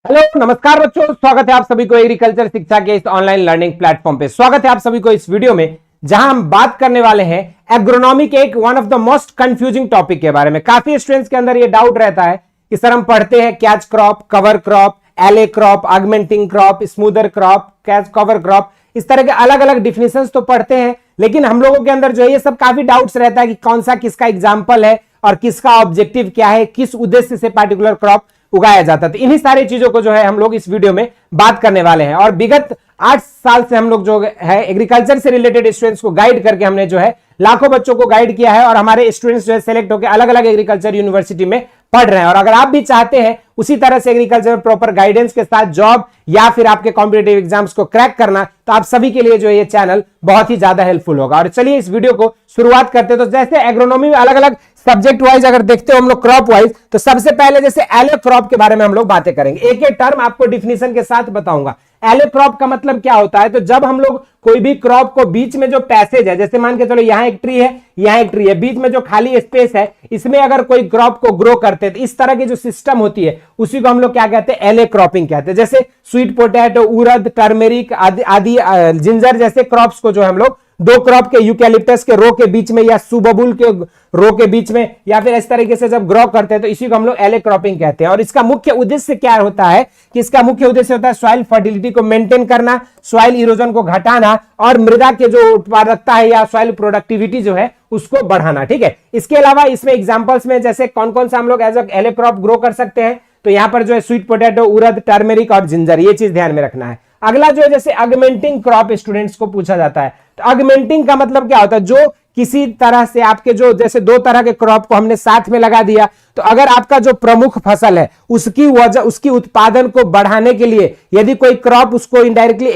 Hello नमस्कार बच्चों, स्वागत है आप सभी को एग्रीकल्चर शिक्षा के इस ऑनलाइन लर्निंग प्लेटफॉर्म पे। स्वागत है आप सभी को इस वीडियो में, जहां हम बात करने वाले हैं एग्रोनॉमी के एक one of the most confusing topic के बारे में। काफी स्टूडेंट्स के अंदर ये डाउट रहता है कि सर हम पढ़ते हैं कैच क्रॉप, कवर क्रॉप, एले crop, augmenting crop, smoother crop, catch cover crop, इस तरह के अलग अलग डिफिनेशंस तो पढ़ते हैं, लेकिन हम लोगों के अंदर जो है ये सब काफी डाउट्स रहता है कि कौन सा किसका एग्जाम्पल है और किसका ऑब्जेक्टिव क्या है, किस उद्देश्य से पार्टिकुलर क्रॉप उगाया जाता है। तो इन्हीं सारी चीजों को जो है हम लोग इस वीडियो में बात करने वाले हैं। और विगत 8 साल से हम लोग जो है एग्रीकल्चर से रिलेटेड स्टूडेंट्स को गाइड करके हमने जो है लाखों बच्चों को गाइड किया है और हमारे स्टूडेंट्स जो है सेलेक्ट होकर अलग अलग एग्रीकल्चर यूनिवर्सिटी में पढ़ रहे हैं। और अगर आप भी चाहते हैं उसी तरह से एग्रीकल्चर प्रॉपर गाइडेंस के साथ जॉब या फिर आपके कॉम्पिटिटिव एग्जाम्स को क्रैक करना, तो आप सभी के लिए जो है ये चैनल बहुत ही ज्यादा हेल्पफुल होगा। और चलिए इस वीडियो को शुरुआत करते हैं। तो जैसे एग्रोनॉमी में अलग अलग सब्जेक्ट वाइज अगर देखते हो हम लोग क्रॉप वाइज, तो सबसे पहले जैसे एले क्रॉप के बारे में हम लोग बातें करेंगे। एक एक टर्म आपको डिफिनेशन के साथ बताऊंगा। एले क्रॉप का मतलब क्या होता है, तो जब हम लोग कोई भी क्रॉप को बीच में जो पैसेज है, जैसे मान के चलो यहां एक ट्री है, यहां एक ट्री है, बीच में जो खाली स्पेस है इसमें अगर कोई क्रॉप को ग्रो करते हैं तो इस तरह की जो सिस्टम होती है उसी को हम लोग क्या कहते हैं, एले क्रॉपिंग कहते हैं। जैसे स्वीट पोटैटो, उड़द, टर्मेरिक आदि जिंजर जैसे क्रॉप्स को जो हम लोग दो क्रॉप के यूकैलिप्टस के रो के बीच में या सुबबुल के रो के बीच में या फिर इस तरीके से जब ग्रो करते हैं तो इसी को हम लोग एले क्रॉपिंग कहते हैं। और इसका मुख्य उद्देश्य क्या होता है कि इसका मुख्य उद्देश्य होता है सॉइल फर्टिलिटी को मेंटेन करना, सॉइल इरोजन को घटाना और मृदा के जो उत्पादकता है या सॉइल प्रोडक्टिविटी जो है उसको बढ़ाना। ठीक है, इसके अलावा इसमें एग्जांपल्स में जैसे कौन कौन सा हम लोग एज अ एले क्रॉप ग्रो कर सकते हैं, तो यहां पर जो है स्वीट पोटैटो, उड़द, टर्मेरिक और जिंजर, ये चीज ध्यान में रखना है। अगला जो है जैसे ऑगमेंटिंग क्रॉप स्टूडेंट्स को पूछा जाता है, तो ऑगमेंटिंग का मतलब क्या होता है, जो किसी तरह से आपके जो जैसे दो तरह के क्रॉप को हमने साथ में लगा दिया, तो अगर आपका जो प्रमुख फसल है उसकी वजह उसकी उत्पादन को बढ़ाने के लिए यदि कोई क्रॉप उसको इनडायरेक्टली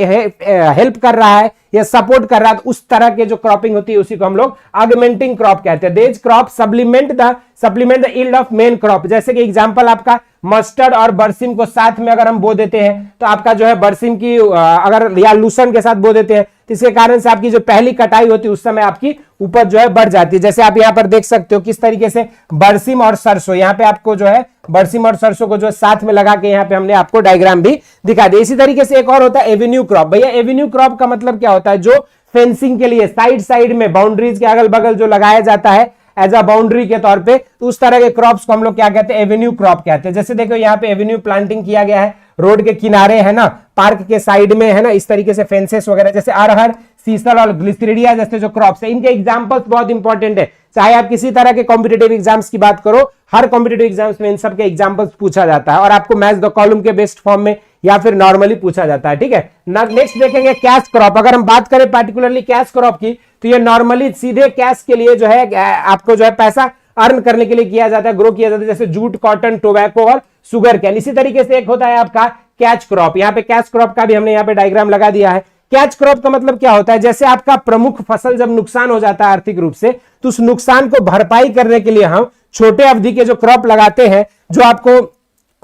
हेल्प कर रहा है या सपोर्ट कर रहा है, तो उस तरह के जो क्रॉपिंग होती है उसी को हम लोग ऑगमेंटिंग क्रॉप कहते हैं। देज crop supplement the yield of main crop. जैसे कि एग्जांपल आपका मस्टर्ड और बरसिम को साथ में अगर हम बो देते हैं तो आपका जो है बरसिम की अगर या लूसन के साथ बो देते हैं तो इसके कारण से आपकी जो पहली कटाई होती है उस समय आपकी उपज जो है बढ़ जाती है। जैसे आप यहाँ पर देख सकते हो किस तरीके से बरसिम और सरसों, यहाँ पे आपको जो है बरसिम और सरसों को जो साथ में लगा के यहाँ पे हमने आपको डायग्राम भी दिखा दिया। इसी तरीके से एक और होता है एवेन्यू क्रॉप। भैया एवेन्यू क्रॉप का मतलब क्या होता है, जो फेंसिंग के लिए साइड में बाउंड्रीज के अगल बगल जो लगाया जाता है एज अ बाउंड्री के तौर पे, तो उस तरह के क्रॉप्स को हम लोग क्या कहते हैं, एवेन्यू क्रॉप कहते हैं। जैसे देखो यहाँ पे एवेन्यू प्लांटिंग किया गया है, रोड के किनारे है ना, पार्क के साइड में है ना, इस तरीके से फेंसेस वगैरह, जैसे अरहर, सीसल और ग्लिसरीडिया जैसे जो क्रॉप्स है, इनके एग्जांपल्स बहुत इंपॉर्टेंट है। चाहे आप किसी तरह के कॉम्पिटिटिव एग्जाम्स की बात करो, हर कॉम्पिटिटिव एग्जाम्स में इन सब के एग्जांपल्स पूछा जाता है और आपको मैच द कॉलम के बेस्ट फॉर्म में या फिर नॉर्मली पूछा जाता है। ठीक है, नेक्स्ट देखेंगे कैश क्रॉप। अगर हम बात करें पार्टिकुलरली कैश क्रॉप की, तो ये नॉर्मली सीधे कैश के लिए जो है आपको जो है पैसा अर्न करने के लिए किया जाता है, ग्रो किया जाता है, जैसे जूट, कॉटन, टोबैको और सुगर कैन। इसी तरीके से एक होता है आपका कैच क्रॉप। यहाँ पे कैच क्रॉप का भी हमने यहाँ पे डायग्राम लगा दिया है। कैच क्रॉप का मतलब क्या होता है, जैसे आपका प्रमुख फसल जब नुकसान हो जाता है आर्थिक रूप से, तो उस नुकसान को भरपाई करने के लिए हम छोटे अवधि के जो क्रॉप लगाते हैं जो आपको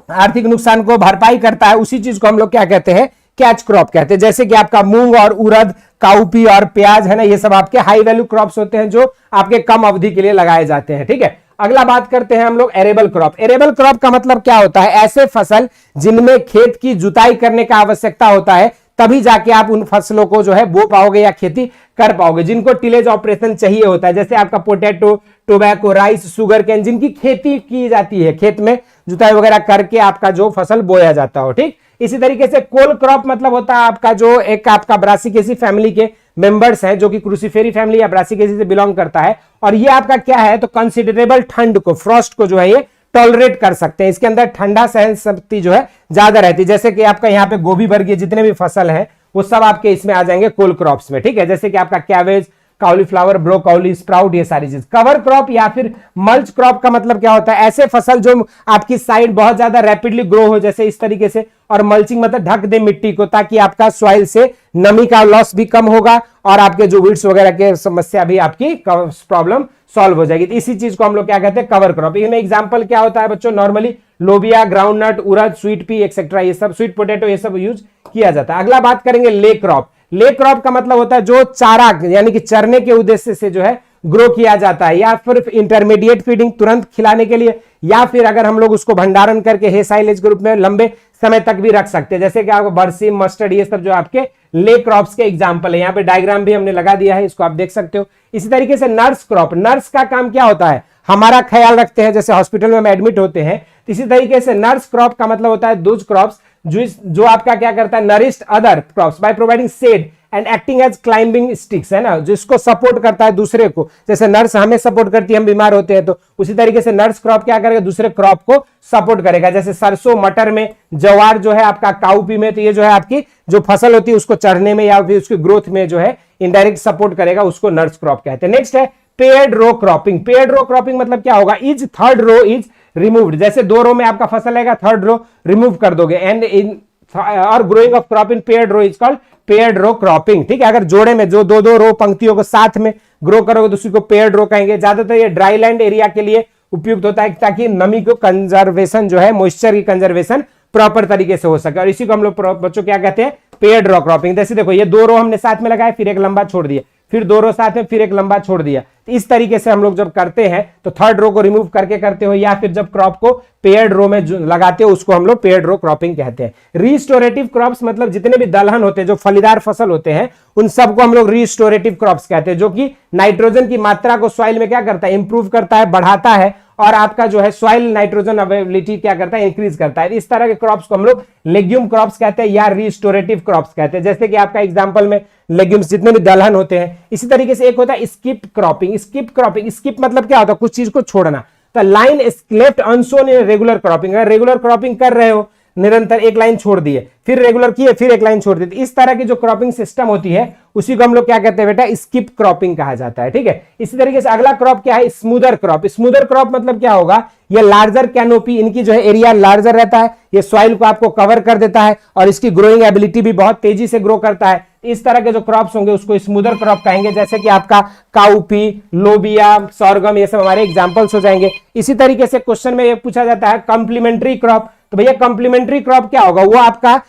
आर्थिक नुकसान को भरपाई करता है, उसी चीज को हम लोग क्या कहते हैं, कैच क्रॉप कहते हैं। जैसे कि आपका मूंग और उड़द, काउपी और प्याज है ना, ये सब आपके हाई वैल्यू क्रॉप्स होते हैं जो आपके कम अवधि के लिए लगाए जाते हैं। ठीक है, अगला बात करते हैं हम लोग एरेबल क्रॉप। एरेबल क्रॉप का मतलब क्या होता है, ऐसे फसल जिनमें खेत की जुताई करने का आवश्यकता होता है, तभी जाके आप उन फसलों को जो है बो पाओगे या खेती कर पाओगे, जिनको टिलेज ऑपरेशन चाहिए होता है। जैसे आपका potato, tobacco, rice, sugar cane, जिनकी खेती की जाती है, खेत में जुताई वगैरह करके आपका जो फसल बोया जाता हो। ठीक, इसी तरीके से कोल क्रॉप मतलब होता है आपका जो एक आपका ब्रासिकेसी फैमिली के मेंबर्स हैं, जो कि क्रूसीफेरी फैमिली या ब्रासिकेसी से बिलोंग करता है, और ये आपका क्या है, तो कंसिडरेबल ठंड को, फ्रॉस्ट को जो है ये टॉलरेट कर सकते हैं। इसके अंदर ठंडा सहन शक्ति जो है ज्यादा रहती है। जैसे कि आपका यहाँ पे गोभी वर्गीय जितने भी फसल है वो सब आपके इसमें आ जाएंगे कोल क्रॉप्स में। ठीक है, जैसे कि आपका कैबेज, कॉलीफ्लावर, ब्रोकॉली, स्प्राउट, ये सारी चीज। कवर क्रॉप या फिर मल्च क्रॉप का मतलब क्या होता है, ऐसे फसल जो आपकी साइड बहुत ज्यादा रैपिडली ग्रो हो, जैसे इस तरीके से, और मल्चिंग मतलब ढक दे मिट्टी को, ताकि आपका सॉइल से नमी का लॉस भी कम होगा और आपके जो वीड्स वगैरह के समस्या भी आपकी प्रॉब्लम सॉल्व हो जाएगी। तो इसी चीज को हम लोग क्या कहते हैं, कवर क्रॉप। इनमें एग्जांपल क्या होता है बच्चों, नॉर्मली लोबिया, ग्राउंडनट, उड़द, स्वीट पी एक्सेट्रा, ये सब, स्वीट पोटैटो, ये सब यूज किया जाता है। अगला बात करेंगे ले क्रॉप। ले क्रॉप का मतलब होता है जो चारा यानी कि चरने के उद्देश्य से जो है ग्रो किया जाता है, या फिर इंटरमीडिएट फीडिंग तुरंत खिलाने के लिए, या फिर अगर हम लोग उसको भंडारण करके हे साइलेज के रूप में लंबे समय तक भी रख सकते हैं, जैसे कि आपको बरसीम, मस्टर्ड, ये सब जो आपके ले क्रॉप्स के एग्जांपल है। यहाँ पे डायग्राम भी हमने लगा दिया है, इसको आप देख सकते हो। इसी तरीके से नर्स क्रॉप, नर्स का काम क्या होता है, हमारा ख्याल रखते हैं, जैसे हॉस्पिटल में हम एडमिट होते हैं, इसी तरीके से नर्स क्रॉप का मतलब होता है दोज क्रॉप्स जो आपका क्या करता है, nourished other crops by providing shade and acting as climbing sticks, है ना, जिसको सपोर्ट करता है दूसरे को। जैसे नर्स हमें सपोर्ट करती है, हम बीमार होते हैं, तो उसी तरीके से नर्स क्रॉप क्या करेगा, दूसरे क्रॉप को सपोर्ट करेगा। जैसे सरसों, मटर में, जवार जो है आपका काउपी में, तो ये जो है आपकी जो फसल होती है उसको चढ़ने में या फिर उसकी ग्रोथ में जो है इनडायरेक्ट सपोर्ट करेगा, उसको नर्स क्रॉप कहते हैं। नेक्स्ट है paired row cropping. Paired row cropping मतलब क्या होगा, is third row is removed, जैसे 2 रो में आपका फसल आएगा, थर्ड रो रिमूव कर दोगे, एंड इन और growing of crop in paired row is called paired row cropping. ठीक है, अगर जोड़े में जो 2-2 रो पंक्तियों को साथ में ग्रो करोगे तो उसी को पेयर्ड रो कहेंगे। ज्यादातर ये ड्राई लैंड एरिया के लिए उपयुक्त होता है, ताकि नमी को कंजर्वेशन जो है, मॉइस्चर की कंजर्वेशन प्रॉपर तरीके से हो सके, और इसी को हम लोग बच्चों क्या कहते हैं, पेयर्ड रो क्रॉपिंग। जैसे देखो ये 2 रो हमने साथ में लगाए, फिर एक लंबा छोड़ दिया, फिर 2 रो साथ में, फिर एक लंबा छोड़ दिया। तो इस तरीके से हम लोग जब करते हैं तो थर्ड रो को रिमूव करके करते हो, या फिर जब क्रॉप को पेयर्ड रो में लगाते हो उसको हम लोग पेयर्ड रो क्रॉपिंग कहते हैं। रिस्टोरेटिव क्रॉप्स मतलब जितने भी दलहन होते हैं, जो फलीदार फसल होते हैं, उन सबको हम लोग रिस्टोरेटिव क्रॉप्स कहते हैं, जो कि नाइट्रोजन की मात्रा को सॉइल में क्या करता है, इंप्रूव करता है, बढ़ाता है, और आपका जो है सॉइल नाइट्रोजन अवेलेबिलिटी क्या करता है, इंक्रीज करता है। इस तरह के क्रॉप्स को हम लोग लेग्यूम क्रॉप्स कहते हैं या रिस्टोरेटिव क्रॉप्स कहते हैं, जैसे कि आपका एग्जांपल में लेग्यूम्स जितने भी दलहन होते हैं। इसी तरीके से एक होता है skip cropping. Skip cropping, skip मतलब क्या होता है, कुछ चीज को छोड़ना। तो line left unsown in regular cropping, अगर रेगुलर क्रॉपिंग कर रहे हो, निरंतर एक लाइन छोड़ दिए, फिर रेगुलर किए, फिर एक लाइन छोड़ दी, इस तरह की जो क्रॉपिंग सिस्टम होती है उसी को हम लोग क्या कहते हैं बेटा, स्किप क्रॉपिंग कहा जाता है। ठीक है, इसी तरीके से अगला क्रॉप क्या है, स्मूदर क्रॉप। स्मूदर क्रॉप मतलब क्या होगा, ये लार्जर कैनोपी, इनकी जो है एरिया लार्जर रहता है, ये सॉइल को आपको कवर कर देता है, और इसकी ग्रोइंग एबिलिटी भी बहुत तेजी से ग्रो करता है। इस तरह के जो क्रॉप्स होंगे उसको स्मूदर क्रॉप कहेंगे, जैसे कि आपका काउपी, लोबिया, सोरगम, ये सब हमारे एग्जांपल्स हो जाएंगे। इसी तरीके से क्वेश्चन में ये पूछा जाता है कॉम्प्लीमेंट्री क्रॉप। तो भैया कॉम्प्लीमेंट्री क्रॉप क्या होगा, वो आपका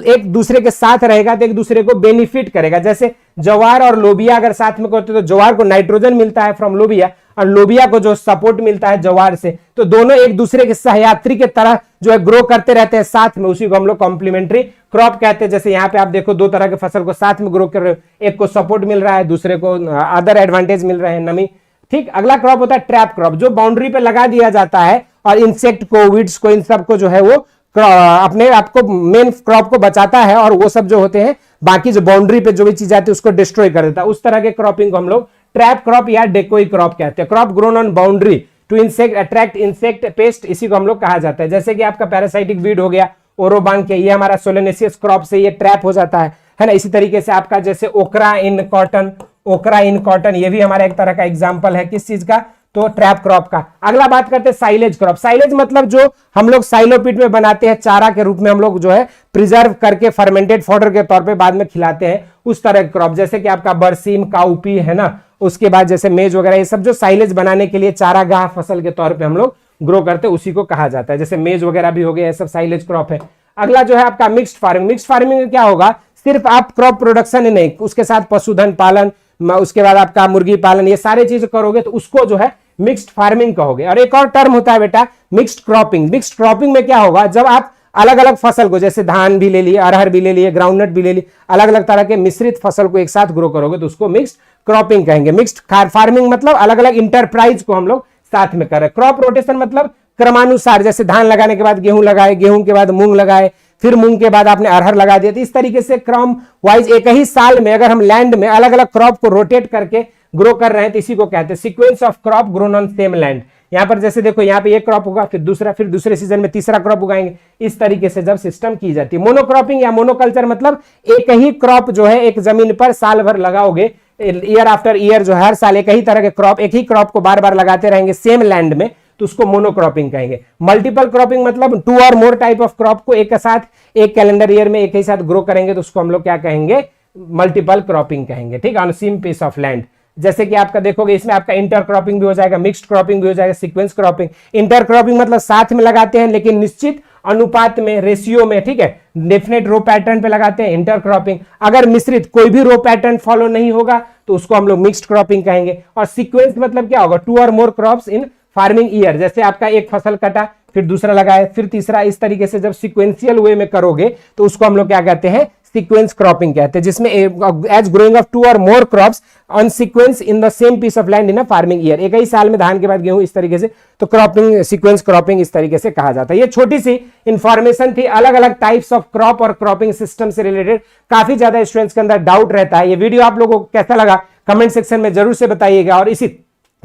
एक दूसरे के साथ रहेगा तो एक दूसरे को बेनिफिट करेगा। जैसे जवार और लोबिया अगर साथ में करते तो जवार को नाइट्रोजन मिलता है फ्रॉम लोबिया, और लोबिया को जो सपोर्ट मिलता है जवार से, तो दोनों एक दूसरे के सहयात्री के तरह जो है ग्रो करते रहते हैं साथ में, उसी को हम लोग कॉम्प्लीमेंट्री क्रॉप कहते हैं। जैसे यहाँ पे आप देखो 2 तरह के फसल को साथ में ग्रो कर रहे हो, एक को सपोर्ट मिल रहा है, दूसरे को अदर एडवांटेज मिल रहे हैं, नमी। ठीक, अगला क्रॉप होता है ट्रैप क्रॉप, जो बाउंड्री पे लगा दिया जाता है और इंसेक्ट को, वीड्स को, इन सबको जो है वो अपने आपको मेन क्रॉप को बचाता है, और वो सब जो होते हैं बाकी जो बाउंड्री पे जो भी चीज आती है उसको डिस्ट्रॉय कर देता है। उस तरह के क्रॉपिंग को हम लोग ट्रैप क्रॉप या डेकोई क्रॉप कहते हैं। Crop grown on boundary to insect attract insect pest, इसी को हम लोग कहा जाता है। जैसे कि आपका पैरासाइटिक वीड हो गया ओरोबांग के, ये हमारा सोलेनेसियस क्रॉप से ये ट्रैप हो जाता है ना। इसी तरीके से आपका जैसे ओकरा इन कॉटन, ये भी हमारा एक तरह का एग्जाम्पल है, किस चीज का, तो ट्रैप क्रॉप का। अगला बात करते हैं साइलेज क्रॉप। साइलेज मतलब जो हम लोग साइलोपिट में बनाते हैं, चारा के रूप में हम लोग जो है प्रिजर्व करके फर्मेंटेड फॉडर के तौर पे बाद में खिलाते हैं, उस तरह के क्रॉप, जैसे कि आपका बरसीम, काउपी, है ना, उसके बाद जैसे मेज वगैरह, ये सब जो साइलेज बनाने के लिए चारागाह फसल के तौर पे हम लोग ग्रो करते हैं, उसी को कहा जाता है। जैसे मेज वगैरह भी हो गया, ये सब साइलेज क्रॉप है। अगला जो है आपका मिक्स्ड फार्मिंग। मिक्स्ड फार्मिंग में क्या होगा, सिर्फ आप क्रॉप प्रोडक्शन ही नहीं, उसके साथ पशुधन पालन, उसके बाद आपका मुर्गी पालन, ये सारे चीज करोगे तो उसको जो है मिक्स्ड फार्मिंग कहोगे। और एक और टर्म होता है बेटा मिक्स्ड क्रॉपिंग। मिक्स्ड क्रॉपिंग में क्या होगा, जब आप अलग अलग फसल को, जैसे धान भी ले लिए, अरहर भी ले लिए, ग्राउंडनट भी ले लिए, अलग अलग तरह के मिश्रित फसल को एक साथ ग्रो करोगे तो उसको मिक्स्ड क्रॉपिंग कहेंगे। मिक्स्ड फार्मिंग मतलब अलग अलग इंटरप्राइज को हम लोग साथ में कर रहे हैं। क्रॉप रोटेशन मतलब क्रमानुसार, जैसे धान लगाने के बाद गेहूं लगाए, गेहूं के बाद मूंग लगाए, फिर मूंग के बाद आपने अरहर लगा दिया। तो इस तरीके से क्रॉप वाइज एक ही साल में अगर हम लैंड में अलग अलग क्रॉप को रोटेट करके ग्रो कर रहे हैं तो इसी को कहते हैं sequence of crop grown on same land. यहाँ पर जैसे देखो, यहाँ पे एक क्रॉप होगा, फिर दूसरा, फिर दूसरे सीजन में तीसरा क्रॉप उगाएंगे। इस तरीके से जब सिस्टम की जाती है। मोनोक्रॉपिंग या मोनोकल्चर मतलब एक ही क्रॉप जो है एक जमीन पर साल भर लगाओगे, ईयर आफ्टर ईयर जो है हर साल एक ही तरह के क्रॉप, एक ही क्रॉप को बार बार लगाते रहेंगे सेम लैंड में, तो उसको मोनोक्रॉपिंग कहेंगे। मल्टीपल क्रॉपिंग मतलब 2 और मोर टाइप ऑफ क्रॉप को एक साथ एक कैलेंडर ईयर में एक ही साथ ग्रो करेंगे, तो उसको हम लोग क्या कहेंगे, मल्टीपल क्रॉपिंग कहेंगे। ठीक है, on same piece of land. जैसे कि आपका देखोगे इसमें आपका इंटर क्रॉपिंग भी हो जाएगा, मिक्स्ड क्रॉपिंग भी हो जाएगा, सीक्वेंस क्रॉपिंग। इंटर क्रॉपिंग मतलब साथ में लगाते हैं लेकिन निश्चित अनुपात में, रेशियो में, ठीक है, डेफिनेट रो पैटर्न पे लगाते हैं, इंटर क्रॉपिंग। अगर मिश्रित कोई भी रो पैटर्न फॉलो नहीं होगा तो उसको हम लोग मिक्स्ड क्रॉपिंग कहेंगे। और सीक्वेंस मतलब क्या होगा, 2 और मोर क्रॉप्स इन फार्मिंग ईयर। जैसे आपका एक फसल कटा, फिर दूसरा लगाए, फिर तीसरा, इस तरीके से जब सिक्वेंशियल वे में करोगे तो उसको हम लोग क्या कहते हैं, सीक्वेंस क्रॉपिंग कहते हैं, जिसमें एज ग्रोइंग ऑफ 2 और more crops on sequence in the same piece of land in a farming year. एक ही साल में धान के बाद गेहूं, इस तरीके से, तो क्रॉपिंग, सीक्वेंस क्रॉपिंग इस तरीके से कहा जाता है। ये छोटी सी इंफॉर्मेशन थी अलग अलग टाइप्स ऑफ क्रॉप और क्रॉपिंग सिस्टम से रिलेटेड। काफी ज्यादा स्टूडेंट्स के अंदर डाउट रहता है। ये वीडियो आप लोगों को कैसा लगा कमेंट सेक्शन में जरूर से बताइएगा, और इसी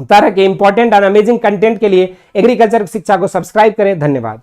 तरह के इंपॉर्टेंट और अमेजिंग कंटेंट के लिए एग्रीकल्चर शिक्षा को सब्सक्राइब करें। धन्यवाद।